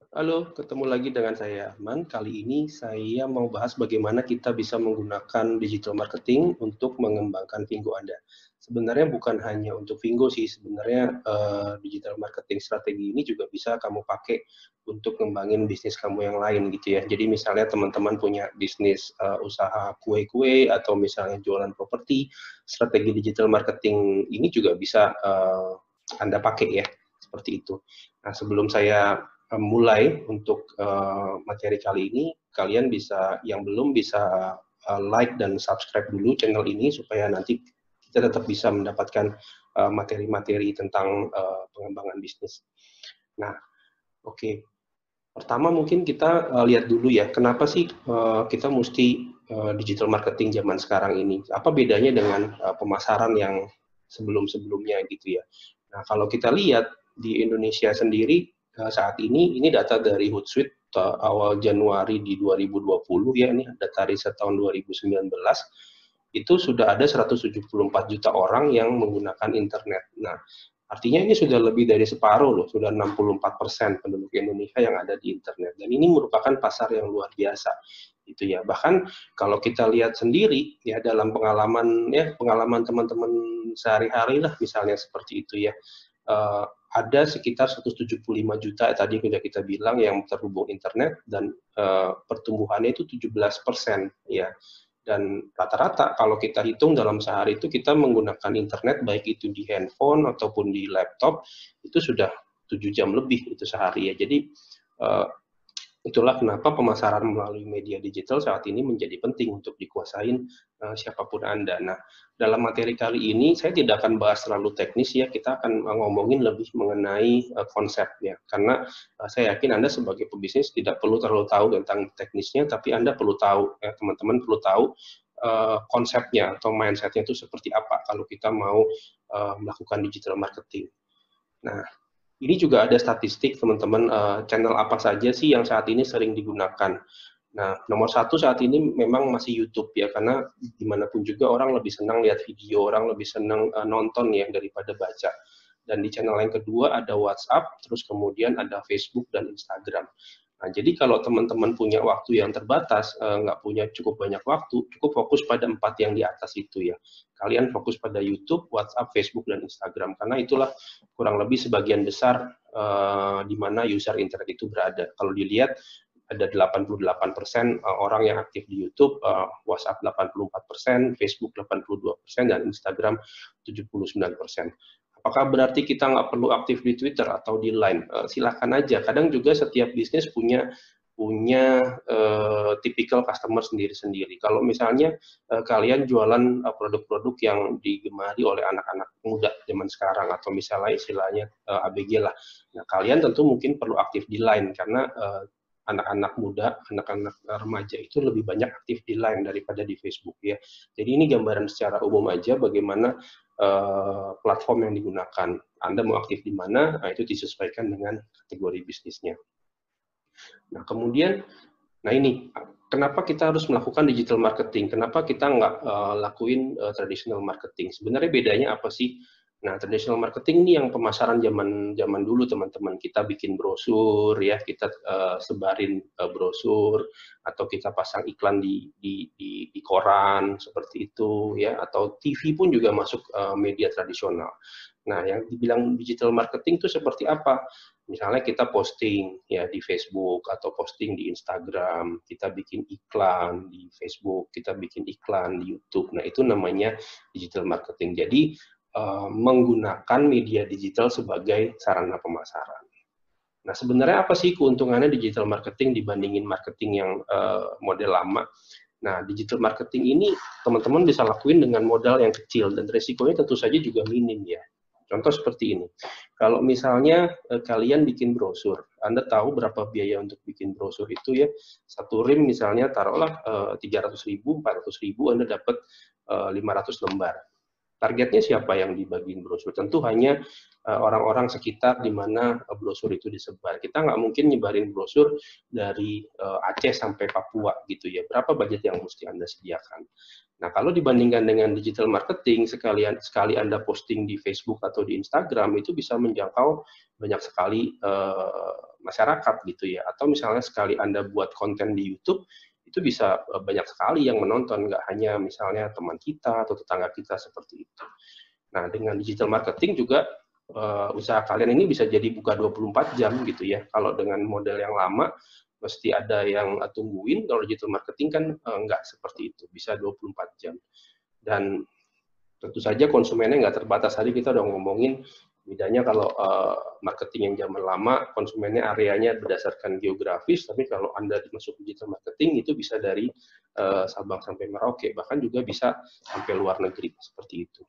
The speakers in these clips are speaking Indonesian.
Halo, ketemu lagi dengan saya Arman. Kali ini saya mau bahas bagaimana kita bisa menggunakan digital marketing untuk mengembangkan Vingo Anda. Sebenarnya bukan hanya untuk Vingo sih, sebenarnya digital marketing strategi ini juga bisa kamu pakai untuk ngembangin bisnis kamu yang lain gitu ya. Jadi misalnya teman-teman punya bisnis usaha kue-kue atau misalnya jualan properti, strategi digital marketing ini juga bisa Anda pakai ya, seperti itu. Nah, sebelum saya mulai untuk materi kali ini, kalian bisa yang belum bisa like dan subscribe dulu channel ini supaya nanti kita tetap bisa mendapatkan materi-materi tentang pengembangan bisnis. Nah, oke. Pertama mungkin kita lihat dulu ya, kenapa sih kita mesti digital marketing zaman sekarang ini? Apa bedanya dengan pemasaran yang sebelum-sebelumnya gitu ya? Nah, kalau kita lihat di Indonesia sendiri saat ini data dari Hootsuite awal Januari di 2020 ya, ini data riset tahun 2019, itu sudah ada 174 juta orang yang menggunakan internet. Nah, artinya ini sudah lebih dari separuh loh, sudah 64% penduduk Indonesia yang ada di internet. Dan ini merupakan pasar yang luar biasa. Itu ya. Bahkan kalau kita lihat sendiri ya dalam pengalaman teman-teman sehari-hari lah misalnya seperti itu ya. Ada sekitar 175 juta tadi sudah kita bilang yang terhubung internet dan pertumbuhannya itu 17% ya. Dan rata-rata kalau kita hitung dalam sehari itu kita menggunakan internet baik itu di handphone ataupun di laptop itu sudah 7 jam lebih itu sehari ya. Jadi itulah kenapa pemasaran melalui media digital saat ini menjadi penting untuk dikuasain siapapun Anda. Nah, dalam materi kali ini saya tidak akan bahas terlalu teknis ya, kita akan ngomongin lebih mengenai konsepnya. Karena saya yakin Anda sebagai pebisnis tidak perlu terlalu tahu tentang teknisnya, tapi Anda perlu tahu, teman-teman perlu tahu konsepnya atau mindsetnya itu seperti apa kalau kita mau melakukan digital marketing. Nah, ini juga ada statistik teman-teman, channel apa saja sih yang saat ini sering digunakan. Nah, nomor satu saat ini memang masih YouTube ya, karena dimanapun juga orang lebih senang lihat video, orang lebih senang nonton ya daripada baca. Dan di channel yang kedua ada WhatsApp, terus kemudian ada Facebook dan Instagram. Nah, jadi kalau teman-teman punya waktu yang terbatas, nggak punya cukup banyak waktu, cukup fokus pada 4 yang di atas itu ya. Kalian fokus pada YouTube, WhatsApp, Facebook, dan Instagram, karena itulah kurang lebih sebagian besar di mana user internet itu berada. Kalau dilihat, ada 88% orang yang aktif di YouTube, WhatsApp 84%, Facebook 82%, dan Instagram 79%. Apakah berarti kita nggak perlu aktif di Twitter atau di Line? Silakan aja. Kadang juga setiap bisnis punya tipikal customer sendiri-sendiri. Kalau misalnya kalian jualan produk-produk yang digemari oleh anak-anak muda zaman sekarang atau misalnya istilahnya ABG lah. Nah, kalian tentu mungkin perlu aktif di Line karena anak-anak muda, anak-anak remaja itu lebih banyak aktif di Line daripada di Facebook ya. Jadi ini gambaran secara umum aja bagaimana platform yang digunakan. Anda mau aktif di mana, nah itu disesuaikan dengan kategori bisnisnya. Nah kemudian, nah ini kenapa kita harus melakukan digital marketing? Kenapa kita nggak lakuin traditional marketing? Sebenarnya bedanya apa sih? Nah, traditional marketing ini yang pemasaran zaman dulu teman-teman. Kita bikin brosur ya, kita sebarin brosur atau kita pasang iklan di koran seperti itu ya, atau TV pun juga masuk media tradisional. Nah, yang dibilang digital marketing itu seperti apa? Misalnya kita posting ya di Facebook atau posting di Instagram, kita bikin iklan di Facebook, kita bikin iklan di YouTube. Nah, itu namanya digital marketing. Jadi menggunakan media digital sebagai sarana pemasaran. Nah, sebenarnya apa sih keuntungannya digital marketing dibandingin marketing yang model lama? Nah, digital marketing ini teman-teman bisa lakuin dengan modal yang kecil dan resikonya tentu saja juga minim ya. Contoh seperti ini. Kalau misalnya kalian bikin brosur, Anda tahu berapa biaya untuk bikin brosur itu ya. Satu rim misalnya taruhlah 300.000, 400.000, Anda dapat 500 lembar. Targetnya siapa yang dibagiin brosur? Tentu hanya orang-orang sekitar di mana brosur itu disebar. Kita nggak mungkin nyebarin brosur dari Aceh sampai Papua gitu ya. Berapa budget yang mesti Anda sediakan? Nah, kalau dibandingkan dengan digital marketing, sekali Anda posting di Facebook atau di Instagram, itu bisa menjangkau banyak sekali masyarakat gitu ya. Atau misalnya sekali Anda buat konten di YouTube, itu bisa banyak sekali yang menonton, nggak hanya misalnya teman kita atau tetangga kita seperti itu. Nah, dengan digital marketing juga usaha kalian ini bisa jadi buka 24 jam gitu ya. Kalau dengan model yang lama, mesti ada yang tungguin. Kalau digital marketing kan nggak seperti itu, bisa 24 jam. Dan tentu saja konsumennya nggak terbatas. Tadi kita udah ngomongin bedanya kalau marketing yang zaman lama, konsumennya areanya berdasarkan geografis, tapi kalau Anda masuk digital marketing itu bisa dari Sabang sampai Merauke, bahkan juga bisa sampai luar negeri, seperti itu.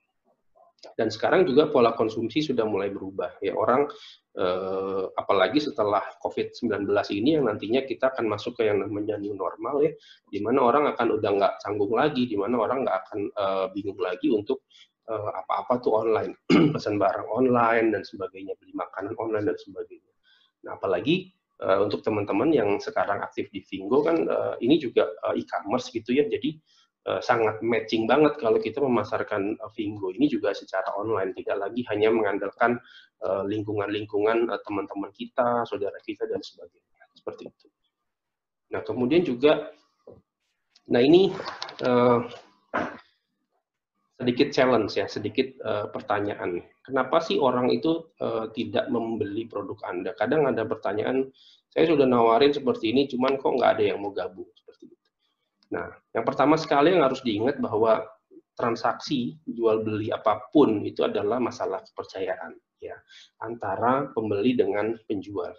Dan sekarang juga pola konsumsi sudah mulai berubah. Ya, orang, apalagi setelah COVID-19 ini yang nantinya kita akan masuk ke yang namanya new normal ya, di mana orang akan udah nggak canggung lagi, di mana orang nggak akan bingung lagi untuk apa-apa tuh online, pesan barang online dan sebagainya, beli makanan online dan sebagainya. Nah, apalagi untuk teman-teman yang sekarang aktif di Vingo kan ini juga e-commerce gitu ya, jadi sangat matching banget kalau kita memasarkan Vingo ini juga secara online, tidak lagi hanya mengandalkan lingkungan-lingkungan teman-teman kita, saudara kita dan sebagainya, seperti itu. Nah, kemudian juga, nah ini sedikit challenge ya, sedikit pertanyaan. Kenapa sih orang itu tidak membeli produk Anda? Kadang ada pertanyaan, saya sudah nawarin seperti ini, cuman kok nggak ada yang mau gabung seperti itu. Nah, yang pertama sekali yang harus diingat bahwa transaksi jual beli apapun itu adalah masalah kepercayaan ya antara pembeli dengan penjual.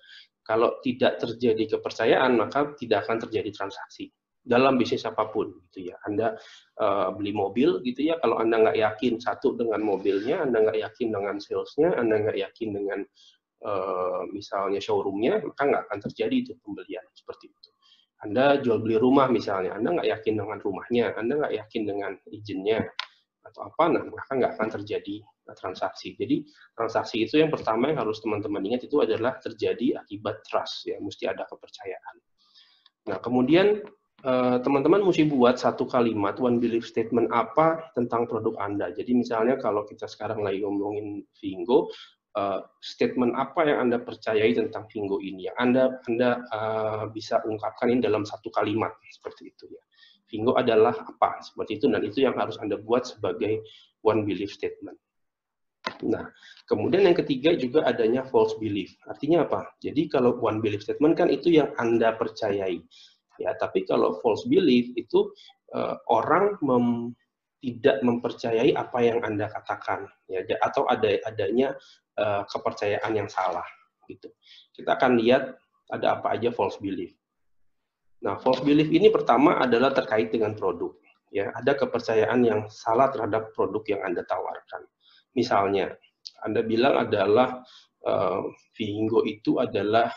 Kalau tidak terjadi kepercayaan, maka tidak akan terjadi transaksi dalam bisnis apapun gitu ya. Anda beli mobil gitu ya, kalau Anda nggak yakin satu dengan mobilnya, Anda nggak yakin dengan salesnya, Anda nggak yakin dengan misalnya showroomnya, maka nggak akan terjadi itu pembelian seperti itu. Anda jual beli rumah misalnya, Anda nggak yakin dengan rumahnya, Anda nggak yakin dengan izinnya atau apa, nah maka nggak akan terjadi transaksi. Jadi transaksi itu yang pertama yang harus teman-teman ingat itu adalah terjadi akibat trust ya, mesti ada kepercayaan. Nah, kemudian teman-teman mesti buat satu kalimat one belief statement apa tentang produk Anda. Jadi misalnya kalau kita sekarang lagi ngomongin Vingo, statement apa yang Anda percayai tentang Vingo ini, yang Anda bisa ungkapkan ini dalam satu kalimat seperti itu ya. Vingo adalah apa seperti itu, dan itu yang harus Anda buat sebagai one belief statement. Nah, kemudian yang ketiga juga adanya false belief. Artinya apa? Jadi kalau one belief statement kan itu yang Anda percayai. Ya, tapi kalau false belief itu orang tidak mempercayai apa yang Anda katakan, ya, atau adanya kepercayaan yang salah, gitu. Kita akan lihat ada apa aja false belief. Nah, false belief ini pertama adalah terkait dengan produk. Ya, ada kepercayaan yang salah terhadap produk yang Anda tawarkan. Misalnya, Anda bilang adalah Vingo itu adalah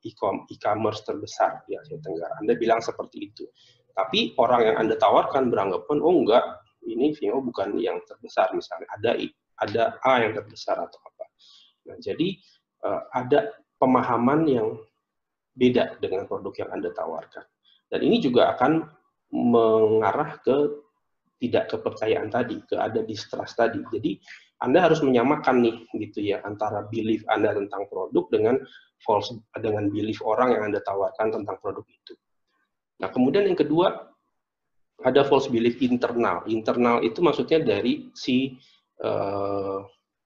e-commerce terbesar di Asia Tenggara. Anda bilang seperti itu. Tapi orang yang Anda tawarkan beranggapan, oh enggak, ini Vingo bukan yang terbesar misalnya. Ada A yang terbesar atau apa. Nah, jadi ada pemahaman yang beda dengan produk yang Anda tawarkan. Dan ini juga akan mengarah ke tidak kepercayaan tadi, ke ada distrust tadi. Jadi Anda harus menyamakan nih gitu ya antara belief Anda tentang produk dengan belief orang yang Anda tawarkan tentang produk itu. Nah, kemudian yang kedua ada false belief internal. Internal itu maksudnya dari si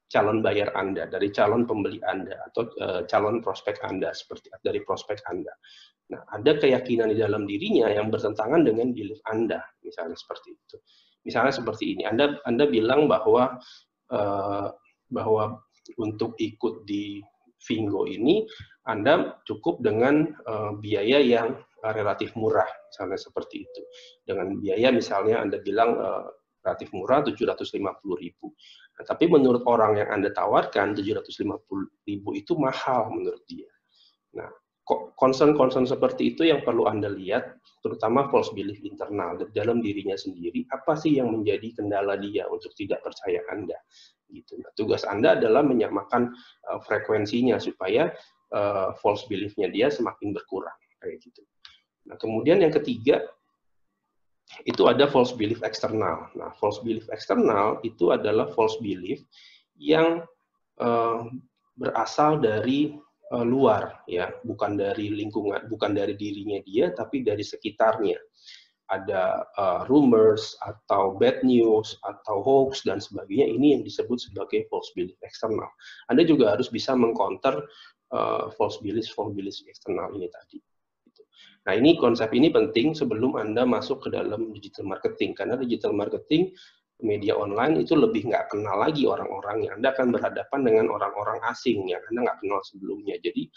calon buyer Anda, dari calon pembeli Anda atau calon prospek Anda, seperti dari prospek Anda. Nah, ada keyakinan di dalam dirinya yang bertentangan dengan belief Anda, misalnya seperti itu. Misalnya seperti ini, Anda bilang bahwa untuk ikut di Vingo ini Anda cukup dengan biaya yang relatif murah, misalnya seperti itu. Dengan biaya misalnya Anda bilang relatif murah 750.000. Nah, tapi menurut orang yang Anda tawarkan 750.000 itu mahal menurut dia. Nah, concern-concern seperti itu yang perlu Anda lihat, terutama false belief internal dalam dirinya sendiri. Apa sih yang menjadi kendala dia untuk tidak percaya Anda? Gitu. Nah, tugas Anda adalah menyamakan frekuensinya supaya false belief-nya dia semakin berkurang, kayak gitu. Nah, kemudian yang ketiga itu ada false belief eksternal. Nah, false belief eksternal itu adalah false belief yang berasal dari luar, ya, bukan dari lingkungan, bukan dari dirinya dia, tapi dari sekitarnya. Ada rumors atau bad news atau hoax dan sebagainya. Ini yang disebut sebagai false belief eksternal. Anda juga harus bisa mengcounter false belief eksternal ini tadi. Nah, ini konsep ini penting sebelum Anda masuk ke dalam digital marketing, karena digital marketing media online itu lebih nggak kenal lagi orang-orangnya. Anda akan berhadapan dengan orang-orang asing yang Anda nggak kenal sebelumnya. Jadi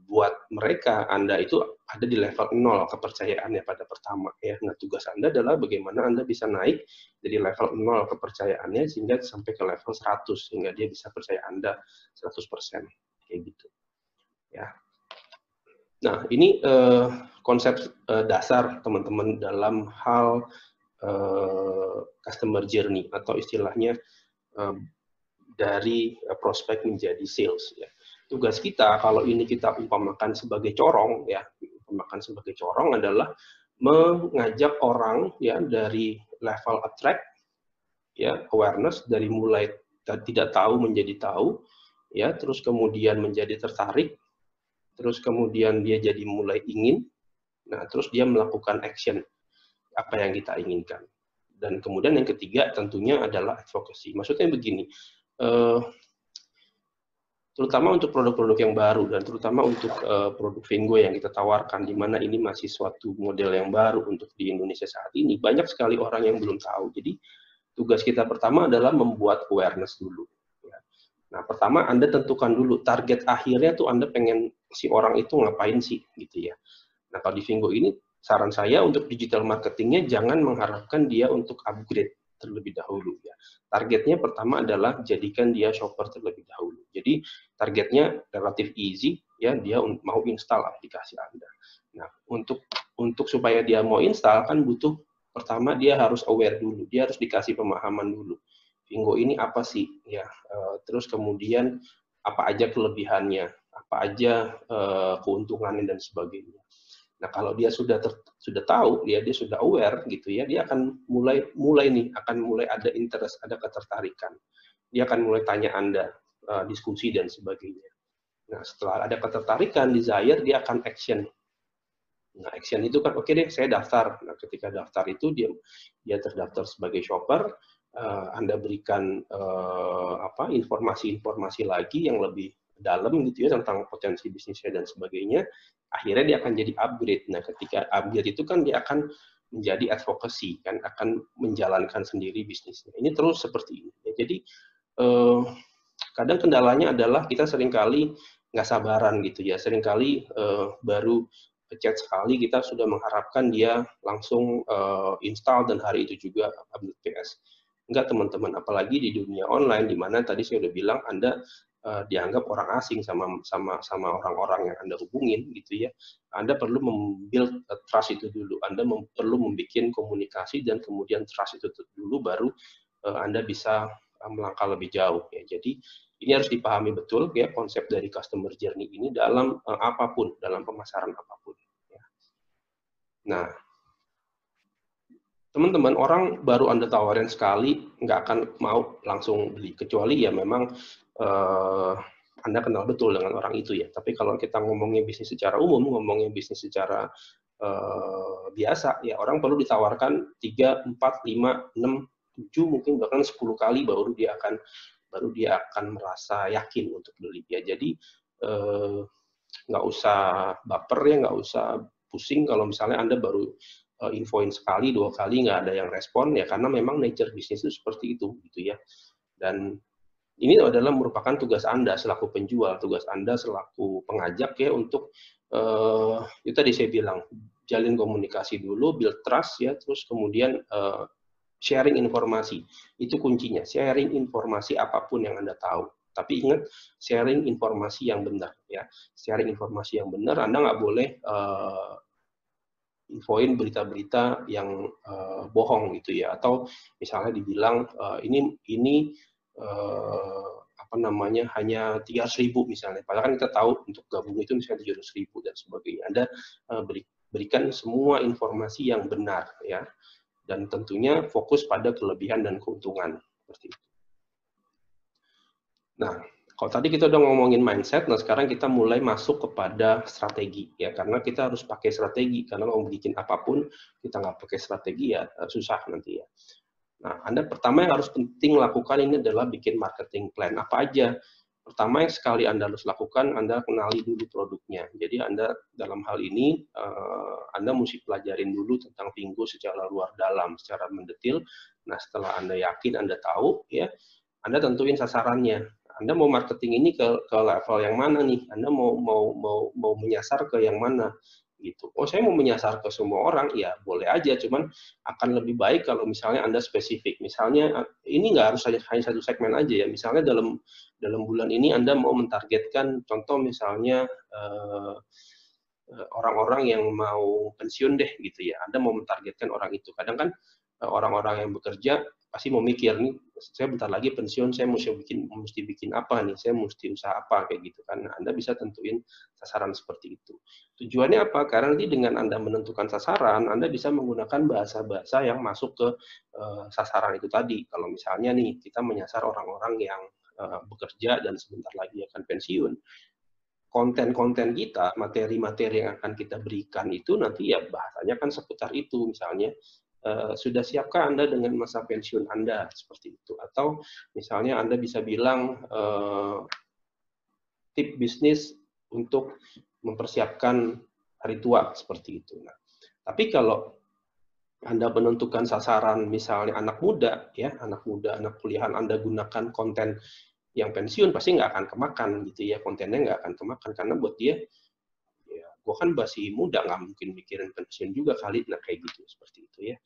buat mereka Anda itu ada di level 0 kepercayaannya pada pertama. Ya. Nah, tugas Anda adalah bagaimana Anda bisa naik dari level 0 kepercayaannya sehingga sampai ke level 100 sehingga dia bisa percaya Anda 100%. Kayak gitu. Ya. Nah, ini konsep dasar teman-teman dalam hal customer journey atau istilahnya dari prospek menjadi sales. Ya. Tugas kita kalau ini kita umpamakan sebagai corong, ya, umpamakan sebagai corong adalah mengajak orang ya dari level attract, ya, awareness dari mulai tidak tahu menjadi tahu, ya, terus kemudian menjadi tertarik, terus kemudian dia jadi mulai ingin, nah terus dia melakukan action apa yang kita inginkan. Dan kemudian yang ketiga tentunya adalah advocacy. Maksudnya begini, terutama untuk produk-produk yang baru dan terutama untuk produk Vengo yang kita tawarkan, di mana ini masih suatu model yang baru untuk di Indonesia saat ini, banyak sekali orang yang belum tahu. Jadi tugas kita pertama adalah membuat awareness dulu. Nah, pertama Anda tentukan dulu target akhirnya tuh Anda pengen si orang itu ngapain sih, gitu ya. Nah, kalau di Vengo ini saran saya untuk digital marketingnya jangan mengharapkan dia untuk upgrade terlebih dahulu ya. Targetnya pertama adalah jadikan dia shopper terlebih dahulu. Jadi targetnya relatif easy ya, dia mau install aplikasi Anda. Nah, untuk supaya dia mau install kan butuh pertama dia harus aware dulu, dia harus dikasih pemahaman dulu. Vengo ini apa sih ya? Terus kemudian apa aja kelebihannya, apa aja keuntungannya dan sebagainya. Nah, kalau dia sudah tahu, dia sudah aware gitu ya, dia akan mulai ada interest, ada ketertarikan. Dia akan mulai tanya Anda, diskusi dan sebagainya. Nah, setelah ada ketertarikan, desire, dia akan action. Nah, action itu kan oke deh, saya daftar. Nah, ketika daftar itu dia terdaftar sebagai shopper, Anda berikan informasi-informasi lagi yang lebih dalam gitu ya tentang potensi bisnisnya dan sebagainya, akhirnya dia akan jadi upgrade. Nah, ketika upgrade itu kan dia akan menjadi advocacy, kan akan menjalankan sendiri bisnisnya. Ini terus seperti ini. Ya, jadi kadang kendalanya adalah kita seringkali nggak sabaran gitu ya, seringkali baru chat sekali kita sudah mengharapkan dia langsung install dan hari itu juga update PS. Enggak teman-teman, apalagi di dunia online di mana tadi saya udah bilang Anda dianggap orang asing sama orang-orang yang Anda hubungin gitu ya. Anda perlu membuild trust itu dulu. Anda perlu membuat komunikasi dan kemudian trust itu dulu baru Anda bisa melangkah lebih jauh ya. Jadi ini harus dipahami betul ya konsep dari customer journey ini dalam apapun, dalam pemasaran apapun ya. Nah, teman-teman, orang baru Anda tawarin sekali nggak akan mau langsung beli, kecuali ya memang Anda kenal betul dengan orang itu ya. Tapi kalau kita ngomongnya bisnis secara umum, ngomongnya bisnis secara biasa, ya orang perlu ditawarkan 3, 4, 5, 6, 7, mungkin bahkan 10 kali baru dia akan merasa yakin untuk beli ya. Jadi nggak usah baper ya, nggak usah pusing kalau misalnya Anda baru infoin sekali, 2 kali nggak ada yang respon ya, karena memang nature bisnis itu seperti itu gitu ya. Dan ini adalah merupakan tugas Anda selaku penjual, tugas Anda selaku pengajak ya untuk itu tadi saya bilang jalin komunikasi dulu, build trust ya, terus kemudian sharing informasi. Itu kuncinya, sharing informasi apapun yang Anda tahu Tapi ingat, sharing informasi yang benar ya. Sharing informasi yang benar, Anda nggak boleh infoin berita-berita yang bohong gitu ya, atau misalnya dibilang ini apa namanya hanya 300.000 misalnya, padahal kan kita tahu untuk gabung itu misalnya 700.000 dan sebagainya. Anda berikan semua informasi yang benar ya, dan tentunya fokus pada kelebihan dan keuntungan seperti itu. Nah, kalau tadi kita udah ngomongin mindset, nah sekarang kita mulai masuk kepada strategi ya, karena kita harus pakai strategi, karena mau bikin apapun kita nggak pakai strategi ya susah nanti ya. Nah, Anda pertama yang harus penting lakukan ini adalah bikin marketing plan. Apa aja? Pertama yang sekali Anda harus lakukan, Anda kenali dulu produknya. Jadi Anda dalam hal ini, Anda mesti pelajarin dulu tentang Vinggo secara luar dalam, secara mendetil. Nah, setelah Anda yakin, Anda tahu, ya, Anda tentuin sasarannya. Anda mau marketing ini ke level yang mana nih? Anda mau menyasar ke yang mana? Gitu. Oh, saya mau menyasar ke semua orang, ya boleh aja, cuman akan lebih baik kalau misalnya Anda spesifik. Misalnya ini nggak harus hanya satu segmen aja ya. Misalnya dalam bulan ini Anda mau mentargetkan, contoh misalnya orang-orang yang mau pensiun deh gitu ya. Anda mau mentargetkan orang itu. Kadang kan orang-orang yang bekerja pasti mau mikir nih, saya bentar lagi pensiun, saya mesti bikin apa nih, saya mesti usaha apa kayak gitu kan. Nah, Anda bisa tentuin sasaran seperti itu. Tujuannya apa? Karena nanti dengan Anda menentukan sasaran, Anda bisa menggunakan bahasa-bahasa yang masuk ke sasaran itu tadi. Kalau misalnya nih kita menyasar orang-orang yang bekerja dan sebentar lagi akan pensiun, konten-konten kita, materi-materi yang akan kita berikan itu nanti ya bahasanya kan seputar itu, misalnya sudah siapkah Anda dengan masa pensiun Anda, seperti itu. Atau misalnya Anda bisa bilang tip bisnis untuk mempersiapkan hari tua, seperti itu. Nah, tapi kalau Anda menentukan sasaran misalnya anak muda, ya anak muda, anak kuliahan, Anda gunakan konten yang pensiun, pasti nggak akan kemakan gitu ya, kontennya nggak akan kemakan, karena buat dia, ya gue kan masih muda, nggak mungkin mikirin pensiun juga kali, nah kayak gitu, seperti itu ya.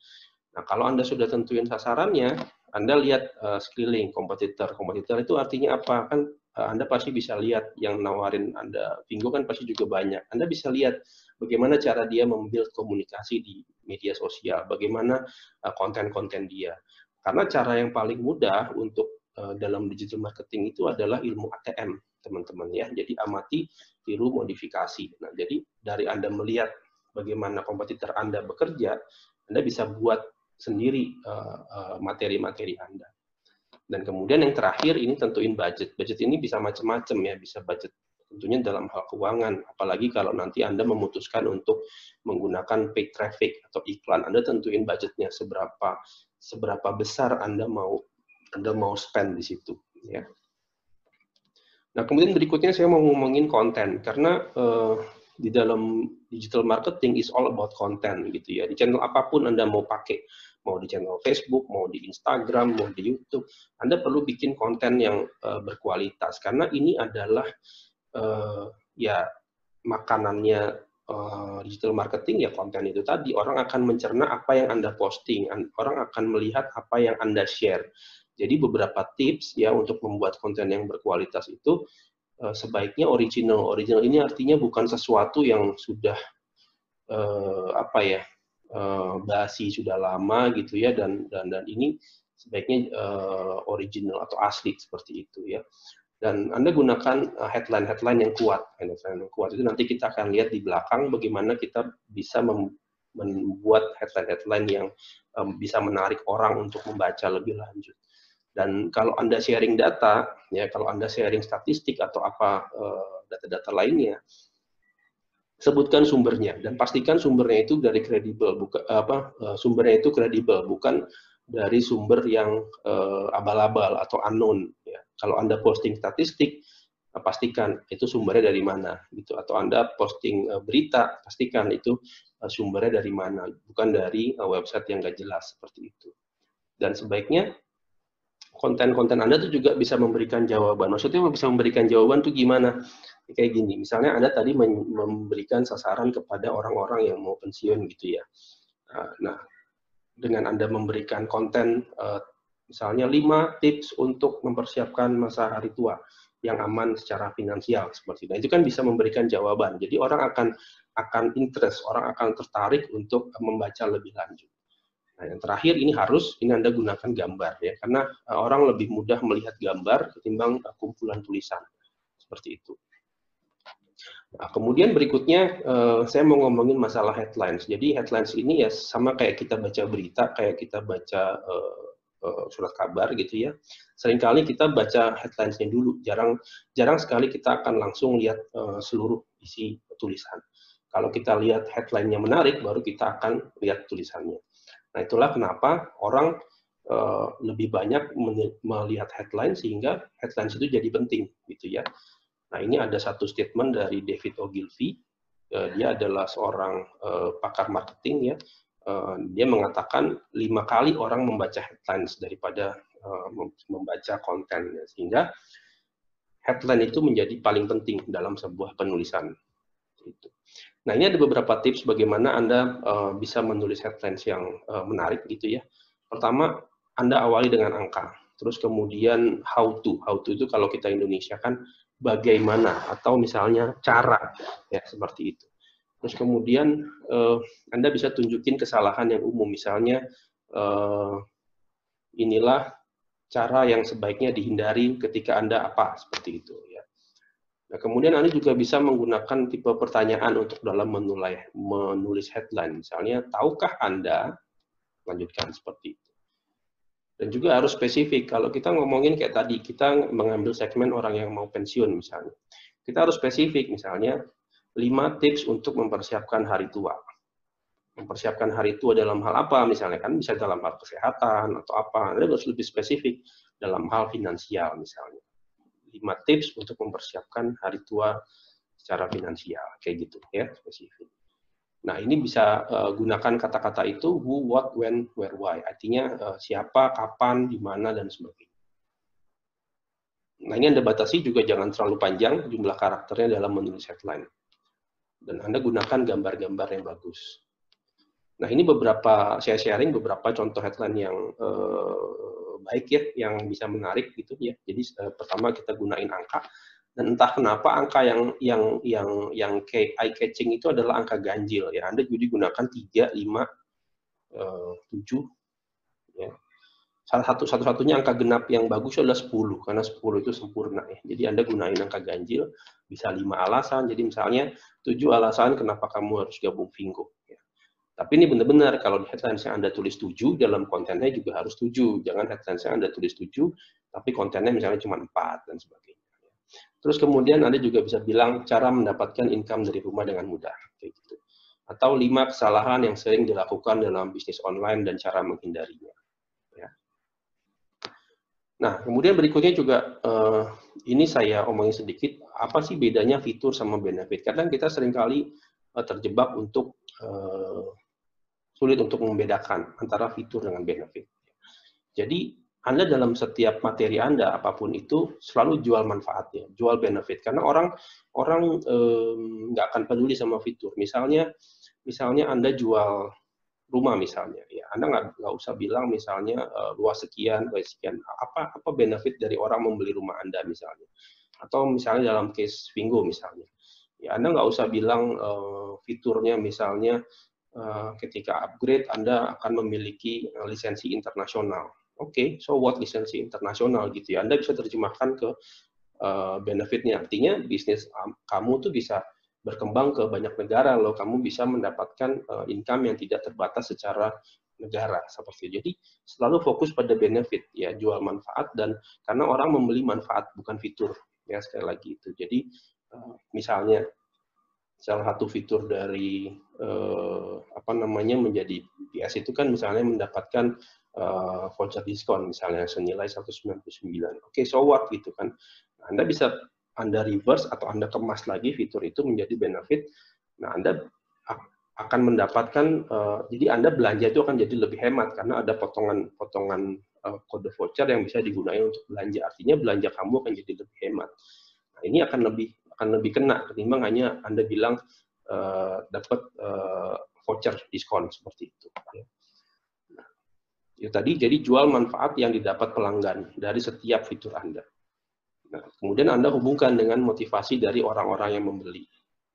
Nah, kalau Anda sudah tentuin sasarannya, Anda lihat sekeliling kompetitor. Kompetitor itu artinya apa? Kan Anda pasti bisa lihat yang nawarin Anda Vinggo kan pasti juga banyak. Anda bisa lihat bagaimana cara dia membuild komunikasi di media sosial, bagaimana konten-konten dia. Karena cara yang paling mudah untuk dalam digital marketing itu adalah ilmu ATM, teman-teman ya. Jadi amati, tiru, modifikasi. Nah, jadi dari Anda melihat bagaimana kompetitor Anda bekerja, Anda bisa buat sendiri materi-materi Anda. Dan kemudian yang terakhir ini tentuin budget. Budget ini bisa macam-macam ya, bisa budget tentunya dalam hal keuangan. Apalagi kalau nanti Anda memutuskan untuk menggunakan paid traffic atau iklan, Anda tentuin budgetnya seberapa besar Anda mau spend di situ ya. Nah, kemudian berikutnya saya mau ngomongin konten, karena di dalam digital marketing is all about content gitu ya. Di channel apapun Anda mau pakai, mau di channel Facebook, mau di Instagram, mau di YouTube, Anda perlu bikin konten yang berkualitas, karena ini adalah ya makanannya digital marketing ya, konten itu tadi. Orang akan mencerna apa yang Anda posting, orang akan melihat apa yang Anda share. Jadi beberapa tips ya untuk membuat konten yang berkualitas itu sebaiknya original. Original ini artinya bukan sesuatu yang sudah basi, sudah lama gitu ya, dan ini sebaiknya original atau asli seperti itu ya. Dan Anda gunakan headline yang kuat. Headline yang kuat itu nanti kita akan lihat di belakang bagaimana kita bisa membuat headline yang bisa menarik orang untuk membaca lebih lanjut. Dan kalau Anda sharing data, ya kalau Anda sharing statistik atau apa data-data lainnya, sebutkan sumbernya dan pastikan sumbernya itu dari kredibel, sumbernya itu kredibel, bukan dari sumber yang abal-abal atau unknown. Ya. Kalau Anda posting statistik, pastikan itu sumbernya dari mana, gitu. Atau Anda posting berita, pastikan itu sumbernya dari mana, bukan dari website yang nggak jelas seperti itu. Dan sebaiknya konten-konten Anda tuh juga bisa memberikan jawaban. Maksudnya bisa memberikan jawaban tuh gimana? Kayak gini, misalnya Anda tadi memberikan sasaran kepada orang-orang yang mau pensiun gitu ya. Nah, dengan Anda memberikan konten, misalnya 5 tips untuk mempersiapkan masa hari tua. yang aman secara finansial seperti itu. Nah, itu kan bisa memberikan jawaban. Jadi orang akan interest, orang akan tertarik untuk membaca lebih lanjut. Nah, yang terakhir ini Anda gunakan gambar ya, karena orang lebih mudah melihat gambar ketimbang kumpulan tulisan seperti itu. Nah, kemudian berikutnya saya mau ngomongin masalah headlines. Jadi headlines ini ya sama kayak kita baca berita, kayak kita baca surat kabar gitu ya. Seringkali kita baca headlines-nya dulu, jarang sekali kita akan langsung lihat seluruh isi tulisan. Kalau kita lihat headline-nya menarik, baru kita akan lihat tulisannya. Nah, itulah kenapa orang lebih banyak melihat headline sehingga headlines itu jadi penting gitu ya. Nah, ini ada satu statement dari David Ogilvy. Dia adalah seorang pakar marketing ya. Dia mengatakan 5 kali orang membaca headlines daripada membaca konten, sehingga headline itu menjadi paling penting dalam sebuah penulisan. Nah, ini ada beberapa tips bagaimana Anda bisa menulis headlines yang menarik gitu ya. Pertama, Anda awali dengan angka, terus kemudian how to itu kalau kita Indonesia kan bagaimana atau misalnya cara ya seperti itu. Terus kemudian Anda bisa tunjukin kesalahan yang umum, misalnya inilah cara yang sebaiknya dihindari ketika Anda apa, seperti itu. Ya. Nah, kemudian Anda juga bisa menggunakan tipe pertanyaan untuk dalam menulis headline, misalnya, tahukah Anda, lanjutkan seperti itu. Dan juga harus spesifik, kalau kita ngomongin kayak tadi, kita mengambil segmen orang yang mau pensiun misalnya, kita harus spesifik, misalnya, 5 tips untuk mempersiapkan hari tua. Mempersiapkan hari tua dalam hal apa? Misalnya kan bisa dalam hal kesehatan atau apa. Anda harus lebih spesifik dalam hal finansial misalnya. 5 tips untuk mempersiapkan hari tua secara finansial. Kayak gitu ya, spesifik. Nah, ini bisa gunakan kata-kata itu who, what, when, where, why. Artinya siapa, kapan, di mana, dan sebagainya. Nah, ini Anda batasi juga jangan terlalu panjang jumlah karakternya dalam menulis headline. Dan Anda gunakan gambar-gambar yang bagus. Nah, ini saya sharing beberapa contoh headline yang baik ya, yang bisa menarik gitu ya. Jadi pertama kita gunain angka, dan entah kenapa angka yang eye catching itu adalah angka ganjil ya. Anda jadi gunakan 3, 5, 7 ya. Satu-satunya angka genap yang bagus adalah 10, karena 10 itu sempurna ya. Jadi Anda gunain angka ganjil, bisa 5 alasan. Jadi misalnya 7 alasan kenapa kamu harus gabung Vingo. Ya. Tapi ini benar-benar kalau di headlines yang Anda tulis 7, dalam kontennya juga harus 7. Jangan headlines yang Anda tulis 7, tapi kontennya misalnya cuma 4 dan sebagainya. Terus kemudian Anda juga bisa bilang cara mendapatkan income dari rumah dengan mudah. Kayak gitu. Atau 5 kesalahan yang sering dilakukan dalam bisnis online dan cara menghindarinya. Nah, kemudian berikutnya juga, ini saya omongin sedikit, apa sih bedanya fitur sama benefit? Kadang kita seringkali terjebak untuk sulit untuk membedakan antara fitur dengan benefit. Jadi, Anda dalam setiap materi Anda, apapun itu, selalu jual manfaatnya, jual benefit. Karena orang nggak akan peduli sama fitur. Misalnya Anda jual rumah misalnya, ya Anda nggak usah bilang misalnya luas sekian, apa benefit dari orang membeli rumah Anda misalnya, atau misalnya dalam case Vingo misalnya, ya Anda nggak usah bilang fiturnya misalnya ketika upgrade Anda akan memiliki lisensi internasional. Oke, so what lisensi internasional gitu ya? Anda bisa terjemahkan ke benefitnya, artinya bisnis kamu tuh bisa berkembang ke banyak negara loh, kamu bisa mendapatkan income yang tidak terbatas secara negara seperti itu. Jadi selalu fokus pada benefit ya, jual manfaat, dan karena orang membeli manfaat bukan fitur ya, sekali lagi itu. Jadi misalnya salah satu fitur dari menjadi PS itu kan misalnya mendapatkan voucher diskon misalnya senilai 199. Oke, so what gitu kan. Anda bisa reverse atau Anda kemas lagi fitur itu menjadi benefit. Nah, Anda akan mendapatkan, jadi Anda belanja itu akan jadi lebih hemat karena ada potongan kode voucher yang bisa digunakan untuk belanja. Artinya belanja kamu akan jadi lebih hemat. Nah, ini akan lebih kena ketimbang hanya Anda bilang dapat voucher diskon seperti itu. Nah, itu tadi, jadi jual manfaat yang didapat pelanggan dari setiap fitur Anda. Nah, kemudian Anda hubungkan dengan motivasi dari orang-orang yang membeli.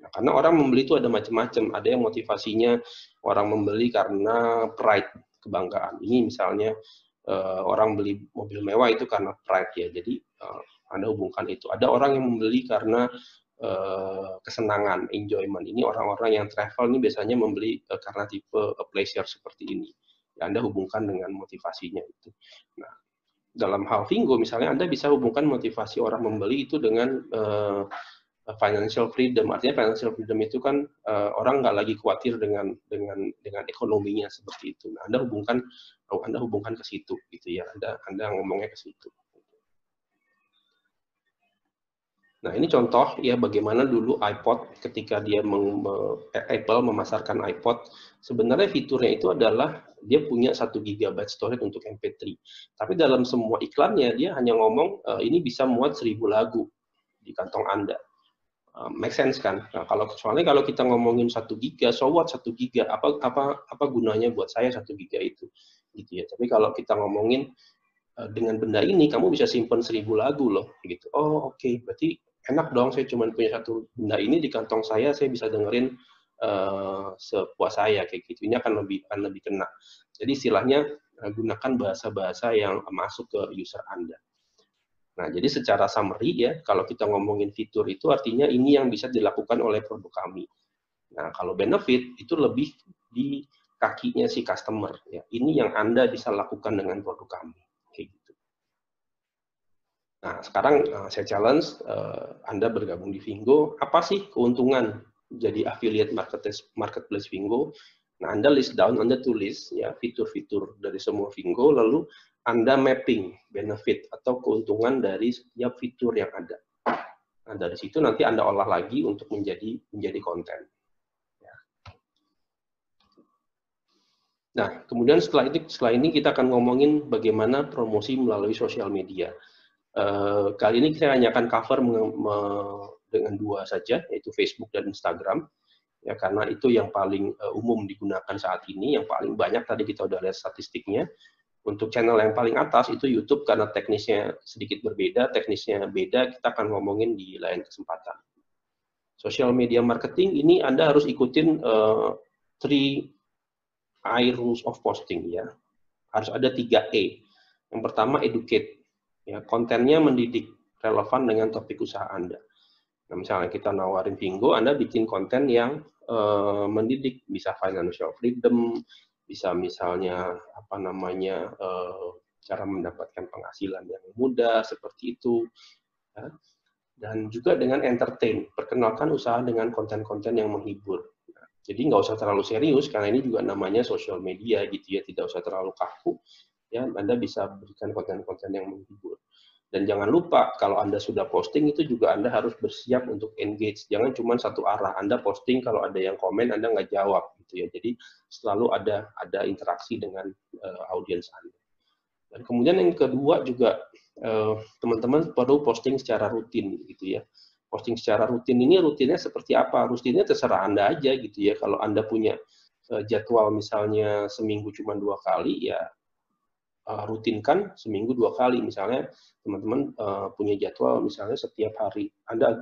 Nah, karena orang membeli itu ada macam-macam. Ada yang motivasinya orang membeli karena pride, kebanggaan. Ini misalnya orang beli mobil mewah itu karena pride ya. Jadi Anda hubungkan itu. Ada orang yang membeli karena kesenangan, enjoyment. Ini orang-orang yang travel ini biasanya membeli karena tipe pleasure seperti ini. Ya, Anda hubungkan dengan motivasinya itu. Nah, dalam hal Vingo, misalnya Anda bisa hubungkan motivasi orang membeli itu dengan financial freedom. Artinya financial freedom itu kan orang nggak lagi khawatir dengan ekonominya seperti itu. Nah, Anda hubungkan ke situ, gitu ya. Anda ngomongnya ke situ. Nah, ini contoh ya bagaimana dulu iPod ketika dia Apple memasarkan iPod, sebenarnya fiturnya itu adalah dia punya 1 GB storage untuk MP3. Tapi dalam semua iklannya dia hanya ngomong ini bisa muat 1000 lagu di kantong Anda. Make sense kan? Nah, soalnya kalau kita ngomongin 1 GB, so what 1 GB? Apa gunanya buat saya 1 GB itu? Gitu ya. Tapi kalau kita ngomongin dengan benda ini kamu bisa simpan 1000 lagu loh gitu. Oh, oke. Berarti enak dong, saya cuma punya 1 benda ini di kantong saya bisa dengerin sepuas saya kayak gitu. Ini akan lebih kena. Jadi istilahnya gunakan bahasa-bahasa yang masuk ke user Anda. Nah, jadi secara summary ya, kalau kita ngomongin fitur itu artinya ini yang bisa dilakukan oleh produk kami. Nah, kalau benefit itu lebih di kakinya si customer ya. Ini yang Anda bisa lakukan dengan produk kami. Kayak gitu. Nah, sekarang saya challenge Anda bergabung di Vingo. Apa sih keuntungan jadi affiliate marketplace Vingo? Nah, Anda list down, Anda tulis ya fitur-fitur dari semua Vingo, lalu Anda mapping benefit atau keuntungan dari setiap fitur yang ada. Nah, dari situ nanti Anda olah lagi untuk menjadi konten. Ya. Nah, kemudian setelah ini kita akan ngomongin bagaimana promosi melalui sosial media. Kali ini saya hanya akan cover dengan 2 saja, yaitu Facebook dan Instagram. Ya, karena itu yang paling umum digunakan saat ini, yang paling banyak tadi kita udah lihat statistiknya. Untuk channel yang paling atas itu YouTube karena teknisnya sedikit berbeda, teknisnya beda, kita akan ngomongin di lain kesempatan. Social media marketing ini Anda harus ikutin 3 rules of posting ya. Harus ada 3E. Yang pertama educate. Ya, kontennya mendidik, relevan dengan topik usaha Anda. Nah, misalnya kita nawarin Vingo, Anda bikin konten yang mendidik, bisa financial freedom, bisa misalnya cara mendapatkan penghasilan yang mudah seperti itu, ya. Dan juga dengan entertain, perkenalkan usaha dengan konten-konten yang menghibur. Nah, jadi nggak usah terlalu serius karena ini juga namanya social media gitu ya, tidak usah terlalu kaku. Ya, Anda bisa berikan konten-konten yang menghibur. Dan jangan lupa, kalau Anda sudah posting, itu juga Anda harus bersiap untuk engage. Jangan cuma satu arah. Anda posting, kalau ada yang komen, Anda nggak jawab. Gitu ya. Jadi, selalu ada interaksi dengan audiens Anda. Dan kemudian yang kedua juga, teman-teman perlu posting secara rutin. Gitu ya. Posting secara rutin ini, rutinnya seperti apa? Rutinnya terserah Anda aja. Gitu ya. Kalau Anda punya jadwal misalnya seminggu cuma 2 kali, ya rutinkan seminggu 2 kali. Misalnya teman-teman punya jadwal misalnya setiap hari, Anda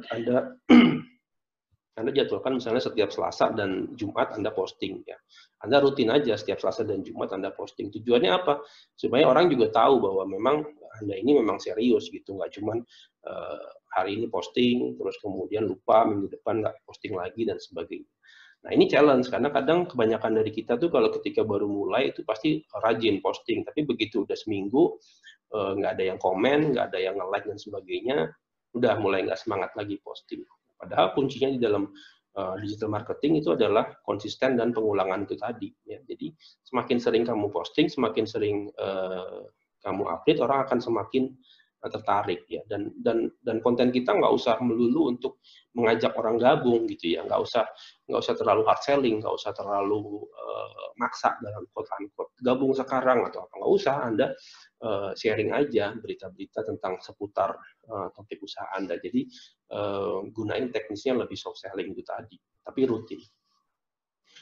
jadwalkan misalnya setiap Selasa dan Jumat Anda posting ya. Anda rutin aja setiap Selasa dan Jumat Anda posting. Tujuannya apa? Supaya orang juga tahu bahwa memang Anda ini memang serius gitu, nggak cuman hari ini posting terus kemudian lupa, minggu depan nggak posting lagi dan sebagainya. Nah, ini challenge karena kadang kebanyakan dari kita tuh kalau ketika baru mulai itu pasti rajin posting, tapi begitu udah seminggu nggak ada yang komen, nggak ada yang nge-like dan sebagainya, udah mulai nggak semangat lagi posting. Padahal kuncinya di dalam digital marketing itu adalah konsisten dan pengulangan itu tadi. Ya. Jadi semakin sering kamu posting, semakin sering kamu update, orang akan semakin tertarik ya. Dan konten kita nggak usah melulu untuk mengajak orang gabung gitu ya, nggak usah terlalu hard selling, nggak usah terlalu maksa dalam quote unquote gabung sekarang atau apa, nggak usah. Anda sharing aja berita-berita tentang seputar topik usaha Anda. Jadi gunain teknisnya lebih soft selling itu tadi, tapi rutin.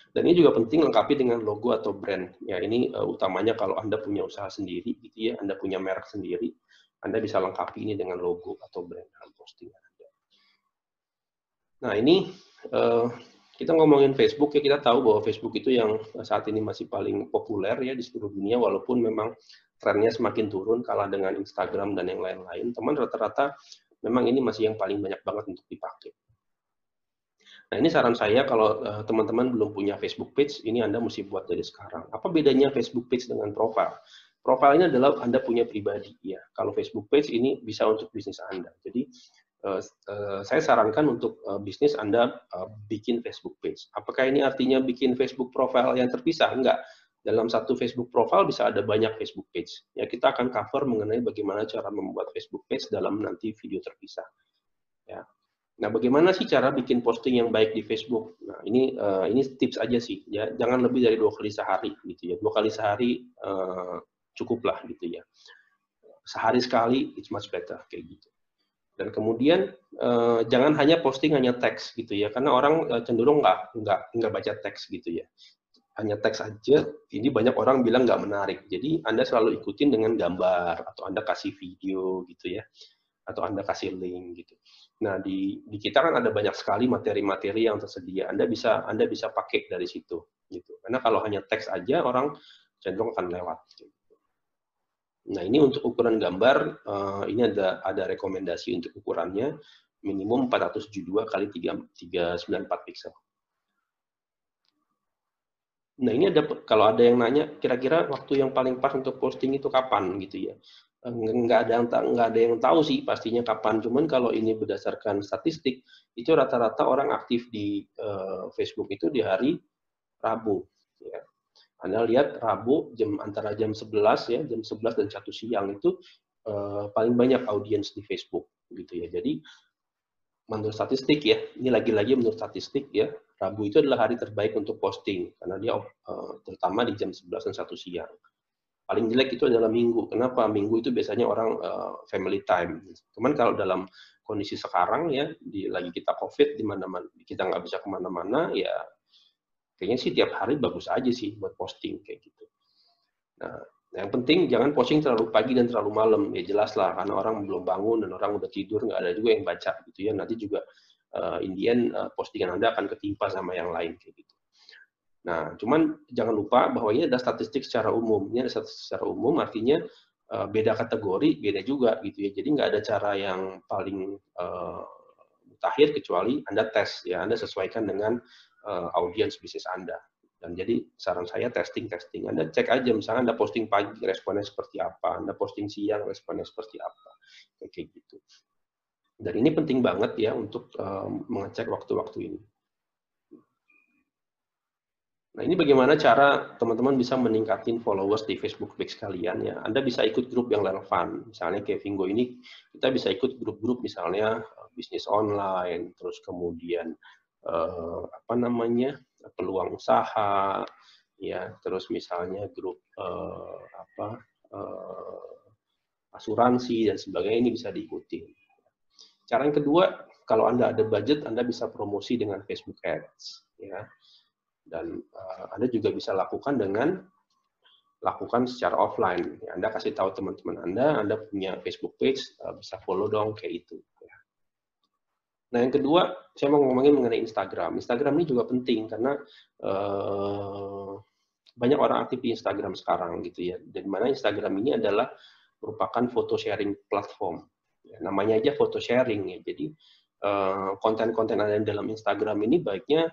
Dan ini juga penting lengkapi dengan logo atau brand. Ya, ini utamanya kalau Anda punya usaha sendiri gitu ya, Anda punya merek sendiri. Anda bisa lengkapi ini dengan logo atau brand dalam postingan Anda. Nah, ini kita ngomongin Facebook ya, kita tahu bahwa Facebook itu yang saat ini masih paling populer ya di seluruh dunia, walaupun memang trennya semakin turun kalah dengan Instagram dan yang lain-lain. Teman rata-rata memang ini masih yang paling banyak banget untuk dipakai. Nah, ini saran saya kalau teman-teman belum punya Facebook page, ini Anda mesti buat dari sekarang. Apa bedanya Facebook page dengan profile? Profile ini adalah Anda punya pribadi ya. Kalau Facebook page ini bisa untuk bisnis Anda. Jadi saya sarankan untuk bisnis Anda bikin Facebook page. Apakah ini artinya bikin Facebook profile yang terpisah? Enggak. Dalam satu Facebook profile bisa ada banyak Facebook page. Ya, kita akan cover mengenai bagaimana cara membuat Facebook page dalam nanti video terpisah. Ya. Nah, bagaimana sih cara bikin posting yang baik di Facebook? Nah, ini tips aja sih. Ya, jangan lebih dari 2 kali sehari gitu ya. 2 kali sehari cukuplah gitu ya. Sehari sekali it's much better kayak gitu. Dan kemudian jangan hanya posting hanya teks gitu ya, karena orang cenderung nggak baca teks gitu ya. Hanya teks aja, ini banyak orang bilang nggak menarik. Jadi Anda selalu ikutin dengan gambar atau Anda kasih video gitu ya, atau Anda kasih link gitu. Nah di kita kan ada banyak sekali materi-materi yang tersedia. Anda bisa pakai dari situ gitu. Karena kalau hanya teks aja orang cenderung akan lewat. Gitu. Nah, ini untuk ukuran gambar, ini ada rekomendasi untuk ukurannya, minimum 472 kali 394 piksel. Nah, ini kalau ada yang nanya, kira-kira waktu yang paling pas untuk posting itu kapan gitu ya? Nggak ada yang tahu sih pastinya kapan, cuman kalau ini berdasarkan statistik, itu rata-rata orang aktif di Facebook itu di hari Rabu. Ya. Anda lihat Rabu antara jam 11 ya, jam 11 dan 1 siang itu paling banyak audiens di Facebook gitu ya. Jadi menurut statistik ya, ini lagi-lagi menurut statistik ya, Rabu itu adalah hari terbaik untuk posting karena dia terutama di jam 11 dan 1 siang. Paling jelek itu adalah Minggu. Kenapa? Minggu itu biasanya orang family time. Cuman kalau dalam kondisi sekarang ya, lagi kita COVID di mana-mana kita nggak bisa kemana-mana ya. Kayaknya sih tiap hari bagus aja sih buat posting kayak gitu. Nah, yang penting jangan posting terlalu pagi dan terlalu malam. Ya jelas lah, karena orang belum bangun dan orang udah tidur, nggak ada juga yang baca gitu ya. Nanti juga in the end postingan Anda akan ketimpa sama yang lain kayak gitu. Nah, cuman jangan lupa bahwa ini ada statistik secara umum. Ini ada statistik secara umum, artinya beda kategori, beda juga gitu ya. Jadi nggak ada cara yang paling mutakhir kecuali Anda tes ya. Anda sesuaikan dengan audiens bisnis Anda. Dan jadi saran saya testing. Anda cek aja, misalnya Anda posting pagi, responnya seperti apa. Anda posting siang, responnya seperti apa. Kayak gitu. Dan ini penting banget ya untuk mengecek waktu-waktu ini. Nah, ini bagaimana cara teman-teman bisa meningkatin followers di Facebook page kalian ya. Anda bisa ikut grup yang relevan. Misalnya kayak Vingo ini, kita bisa ikut grup-grup misalnya bisnis online, terus kemudian peluang usaha, ya, terus misalnya grup asuransi dan sebagainya, ini bisa diikuti. Cara yang kedua, kalau Anda ada budget, Anda bisa promosi dengan Facebook Ads, ya. Dan Anda juga bisa lakukan secara offline. Ya, Anda kasih tahu teman-teman Anda punya Facebook page, bisa follow dong kayak itu. Ya. Nah, yang kedua, saya mau ngomongin mengenai Instagram. Instagram ini juga penting karena banyak orang aktif di Instagram sekarang gitu ya. Dan mana Instagram ini adalah merupakan photo sharing platform. Ya, namanya aja photo sharing ya. Jadi konten-konten Anda dalam Instagram ini baiknya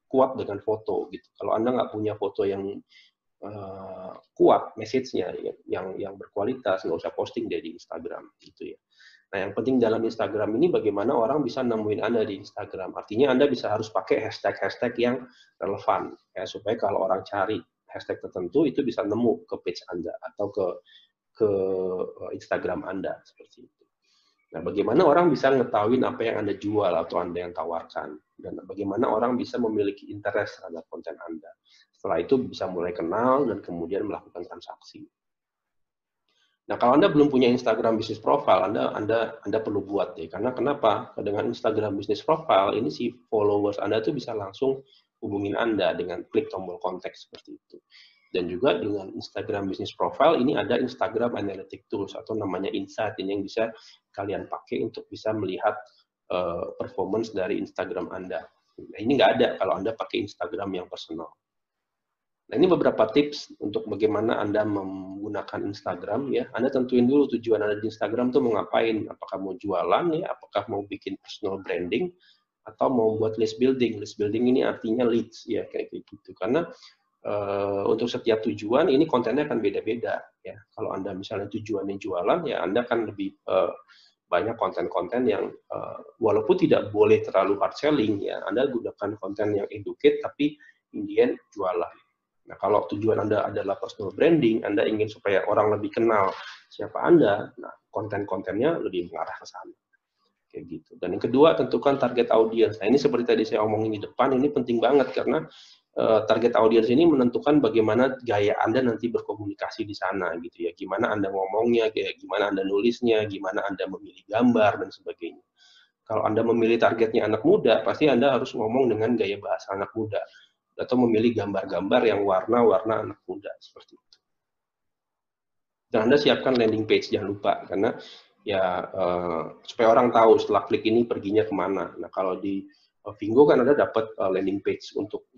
kuat dengan foto gitu. Kalau Anda nggak punya foto yang kuat message-nya yang berkualitas, nggak usah posting deh di Instagram gitu ya. Nah, yang penting dalam Instagram ini bagaimana orang bisa nemuin Anda di Instagram. Artinya Anda harus pakai hashtag-hashtag yang relevan ya, supaya kalau orang cari hashtag tertentu itu bisa nemu ke page Anda atau ke Instagram Anda seperti itu. Nah, bagaimana orang bisa ngetahuin apa yang Anda jual atau Anda yang tawarkan, dan bagaimana orang bisa memiliki interest terhadap konten Anda. Setelah itu bisa mulai kenal dan kemudian melakukan transaksi. Nah, kalau Anda belum punya Instagram business profile, Anda perlu buat deh. Karena kenapa? Dengan Instagram business profile ini si followers Anda tuh bisa langsung hubungin Anda dengan klik tombol kontak seperti itu. Dan juga dengan Instagram Business Profile ini ada Instagram Analytic Tools atau namanya Insight ini yang bisa kalian pakai untuk bisa melihat performance dari Instagram Anda. Nah, ini nggak ada kalau Anda pakai Instagram yang personal. Nah, ini beberapa tips untuk bagaimana Anda menggunakan Instagram ya. Anda tentuin dulu tujuan Anda di Instagram tuh mau ngapain. Apakah mau jualan ya, apakah mau bikin personal branding, atau mau buat list building. List building ini artinya leads ya, kayak gitu. Karena untuk setiap tujuan ini kontennya akan beda-beda ya. Kalau Anda misalnya tujuannya jualan ya Anda akan lebih banyak konten-konten yang walaupun tidak boleh terlalu hard selling ya, Anda gunakan konten yang educate tapi in the end jualan. Nah, kalau tujuan Anda adalah personal branding, Anda ingin supaya orang lebih kenal siapa Anda, nah konten-kontennya lebih mengarah ke sana. Kayak gitu. Dan yang kedua, tentukan target audience. Nah, ini seperti tadi saya omongin di depan, ini penting banget karena target audience ini menentukan bagaimana gaya Anda nanti berkomunikasi di sana gitu ya. Gimana Anda ngomongnya, gimana Anda nulisnya, gimana Anda memilih gambar dan sebagainya. Kalau Anda memilih targetnya anak muda, pasti Anda harus ngomong dengan gaya bahasa anak muda atau memilih gambar-gambar yang warna-warna anak muda seperti itu. Dan Anda siapkan landing page, jangan lupa karena ya supaya orang tahu setelah klik ini perginya kemana. Nah, kalau di Vingo kan Anda dapat landing page untuk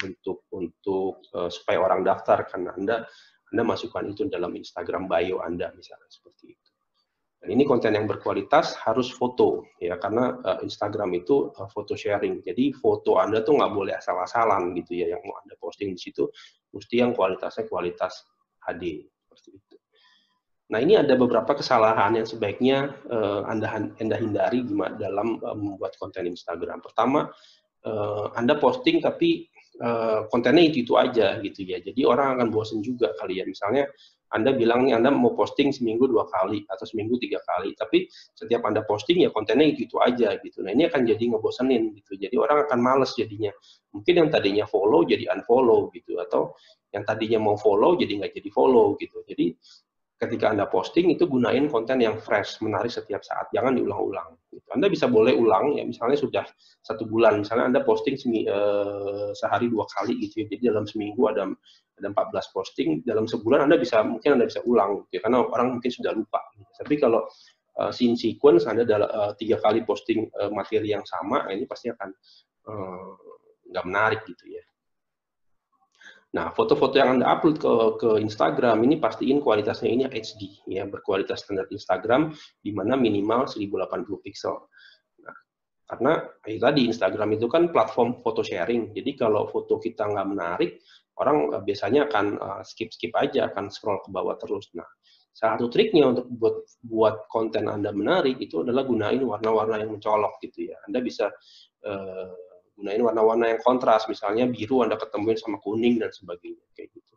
supaya orang daftar karena Anda masukkan itu dalam Instagram bio Anda misalnya seperti itu. Dan ini konten yang berkualitas harus foto ya karena Instagram itu foto sharing. Jadi foto Anda tuh nggak boleh asal-asalan gitu ya, yang mau Anda posting di situ mesti yang kualitasnya kualitas HD seperti itu. Nah, ini ada beberapa kesalahan yang sebaiknya Anda hindari dalam membuat konten Instagram. Pertama, Anda posting tapi kontennya itu aja gitu ya. Jadi orang akan bosen juga kali ya. Misalnya Anda bilang nih Anda mau posting seminggu 2 kali atau seminggu 3 kali, tapi setiap Anda posting ya kontennya itu aja gitu. Nah, ini akan jadi ngebosenin gitu. Jadi orang akan males jadinya. Mungkin yang tadinya follow jadi unfollow gitu, atau yang tadinya mau follow jadi nggak jadi follow gitu. Jadi ketika Anda posting itu gunain konten yang fresh, menarik setiap saat, jangan diulang-ulang. Anda bisa boleh ulang, ya misalnya sudah 1 bulan, misalnya Anda posting sehari 2 kali gitu ya, jadi dalam seminggu ada 14 posting, dalam sebulan mungkin Anda bisa ulang, gitu ya, karena orang mungkin sudah lupa. Tapi kalau scene sequence Anda 3 kali posting materi yang sama, ini pasti akan nggak menarik gitu ya. Nah, foto-foto yang Anda upload ke Instagram ini pastiin kualitasnya ini HD ya, berkualitas standar Instagram di mana minimal 1080 pixel. Nah, karena tadi Instagram itu kan platform foto sharing. Jadi kalau foto kita nggak menarik, orang biasanya akan skip aja, akan scroll ke bawah terus. Nah, salah satu triknya untuk buat konten Anda menarik itu adalah gunain warna-warna yang mencolok gitu ya. Anda bisa gunain warna-warna yang kontras, misalnya biru Anda ketemuin sama kuning dan sebagainya kayak gitu.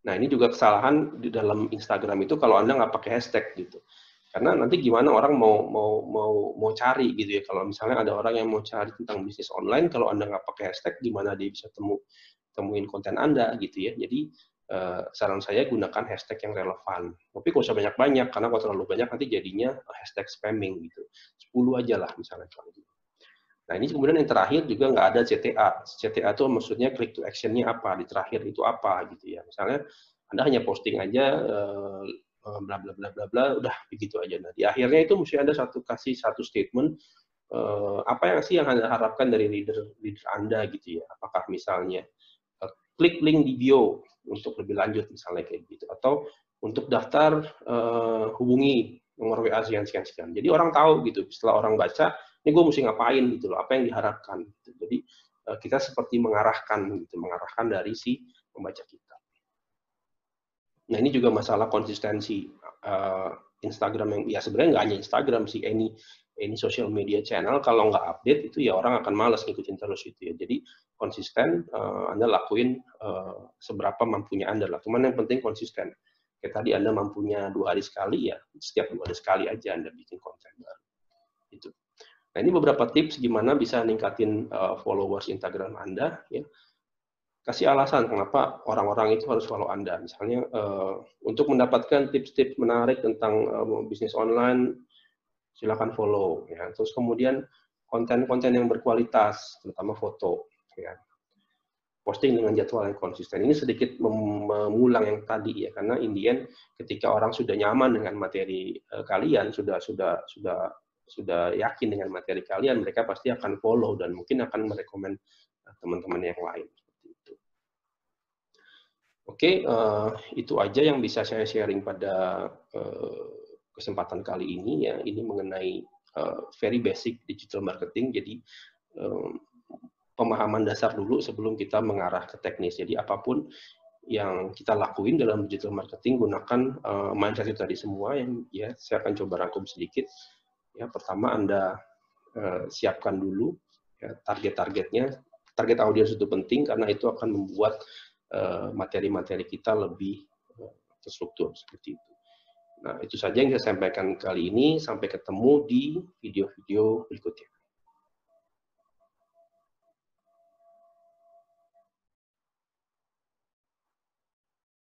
Nah, ini juga kesalahan di dalam Instagram itu kalau Anda nggak pakai hashtag gitu. Karena nanti gimana orang mau cari gitu ya. Kalau misalnya ada orang yang mau cari tentang bisnis online, kalau Anda nggak pakai hashtag, gimana dia bisa temuin konten Anda gitu ya. Jadi saran saya gunakan hashtag yang relevan. Tapi nggak usah banyak-banyak, karena kalau terlalu banyak nanti jadinya hashtag spamming gitu. 10 aja lah misalnya. Nah, ini kemudian yang terakhir juga nggak ada CTA. CTA itu maksudnya click to action-nya apa, di terakhir itu apa gitu ya. Misalnya Anda hanya posting aja bla bla bla bla bla, udah begitu aja. Nah, di akhirnya itu mesti Anda kasih satu statement apa yang sih yang Anda harapkan dari leader Anda gitu ya. Apakah misalnya klik link di bio untuk lebih lanjut misalnya kayak gitu, atau untuk daftar hubungi nomor WA sekian. Jadi orang tahu gitu, setelah orang baca ini gue mesti ngapain gitu loh, apa yang diharapkan gitu. Jadi kita seperti mengarahkan dari si pembaca kita. Nah, ini juga masalah konsistensi Instagram yang ya sebenarnya nggak hanya Instagram sih, any social media channel kalau nggak update itu ya orang akan malas ngikutin terus itu ya. Jadi konsisten Anda lakuin seberapa mampunya Anda lah. Cuman yang penting konsisten. Kayak tadi Anda mampunya 2 hari sekali ya, setiap 2 hari sekali aja Anda bikin konten baru. Itu. Nah, ini beberapa tips gimana bisa ningkatin followers Instagram Anda ya. Kasih alasan kenapa orang-orang itu harus follow Anda. Misalnya untuk mendapatkan tips-tips menarik tentang bisnis online, silakan follow ya. Terus kemudian konten-konten yang berkualitas, terutama foto ya. posting dengan jadwal yang konsisten. Ini sedikit mengulang yang tadi ya, karena in the end ketika orang sudah nyaman dengan materi kalian, sudah yakin dengan materi kalian, mereka pasti akan follow dan mungkin akan merekomend teman-teman yang lain. Oke, itu aja yang bisa saya sharing pada kesempatan kali ini ya. Ini mengenai very basic digital marketing. Jadi pemahaman dasar dulu sebelum kita mengarah ke teknis. Jadi apapun yang kita lakuin dalam digital marketing, gunakan mindset itu tadi semua yang ya saya akan coba rangkum sedikit. Ya, pertama Anda siapkan dulu ya, target-targetnya. Target audiens itu penting karena itu akan membuat materi-materi kita lebih terstruktur seperti itu. Nah, itu saja yang saya sampaikan kali ini. Sampai ketemu di video-video berikutnya.